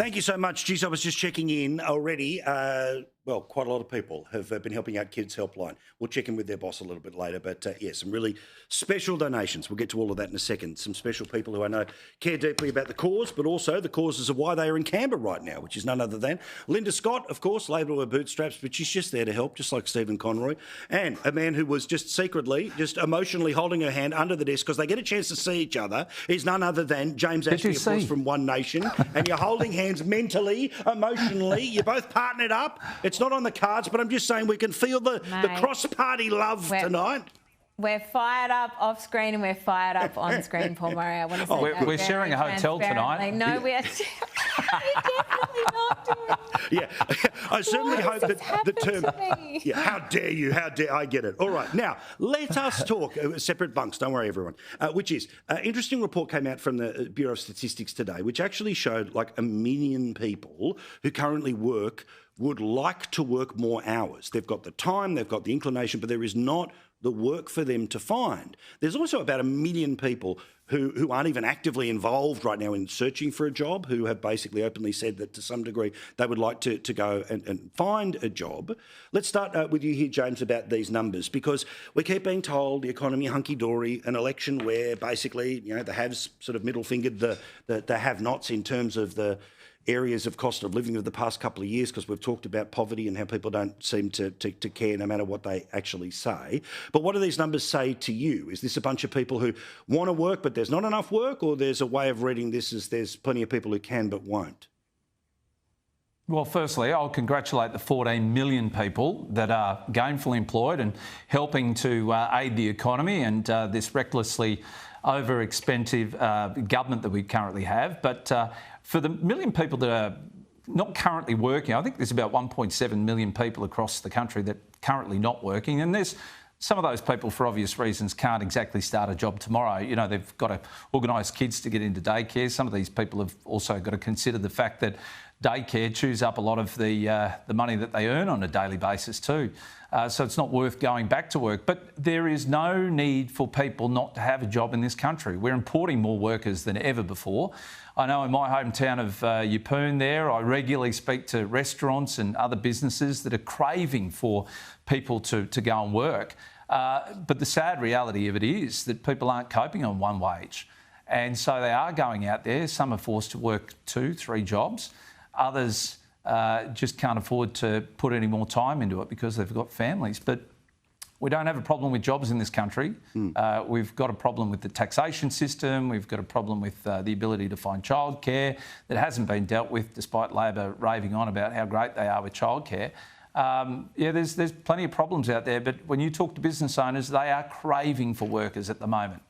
Thank you so much. Geez, I was just checking in already. Well, quite a lot of people have been helping out Kids Helpline. We'll check in with their boss a little bit later. But, yeah, some really special donations. We'll get to all of that in a second. Some special people who I know care deeply about the cause, but also the causes of why they are in Canberra right now, which is none other than Linda Scott, of course, labelled her bootstraps, but she's just there to help, just like Stephen Conroy, and a man who was just secretly, just emotionally holding her hand under the desk because they get a chance to see each other, is none other than James Ashby, of course, from One Nation. And you're holding hands mentally, emotionally. You're both partnered up. It's not on the cards, but I'm just saying we can feel the cross-party love tonight. We're fired up off screen and we're fired up on screen, Paul Murray. I want to say we're sharing a hotel tonight. No, we are definitely not doing. Yeah, I certainly hope that the term. Yeah, how dare you? How dare I get it? All right, now let us talk separate bunks. Don't worry, everyone. Which is interesting report came out from the Bureau of Statistics today, which actually showed like 1 million people who currently work would like to work more hours. They've got the time, they've got the inclination, but there is not the work for them to find. There's also about 1 million people who aren't even actively involved right now in searching for a job, who have basically openly said that to some degree they would like to go and find a job. Let's start with you here, James, about these numbers, because we keep being told the economy hunky-dory, an election where basically, you know, the haves sort of middle-fingered the have-nots in terms of the areas of cost of living of the past couple of years, because we've talked about poverty and how people don't seem to care no matter what they actually say. But what do these numbers say to you? Is this a bunch of people who want to work but there's not enough work, or there's a way of reading this as there's plenty of people who can but won't? Well, firstly, I'll congratulate the 14 million people that are gainfully employed and helping to aid the economy and this recklessly over-expensive government that we currently have. But for the 1 million people that are not currently working, I think there's about 1.7 million people across the country that are currently not working. And there's some of those people, for obvious reasons, can't exactly start a job tomorrow. You know, they've got to organise kids to get into daycare. Some of these people have also got to consider the fact that daycare chews up a lot of the money that they earn on a daily basis too. So it's not worth going back to work. But there is no need for people not to have a job in this country. We're importing more workers than ever before. I know in my hometown of Yeppoon there, I regularly speak to restaurants and other businesses that are craving for people to go and work. But the sad reality of it is that people aren't coping on one wage. And so they are going out there. Some are forced to work 2, 3 jobs. Others just can't afford to put any more time into it because they've got families. But we don't have a problem with jobs in this country. We've got a problem with the taxation system. We've got a problem with the ability to find childcare that hasn't been dealt with, despite Labor raving on about how great they are with childcare. There's plenty of problems out there. But when you talk to business owners, they are craving for workers at the moment.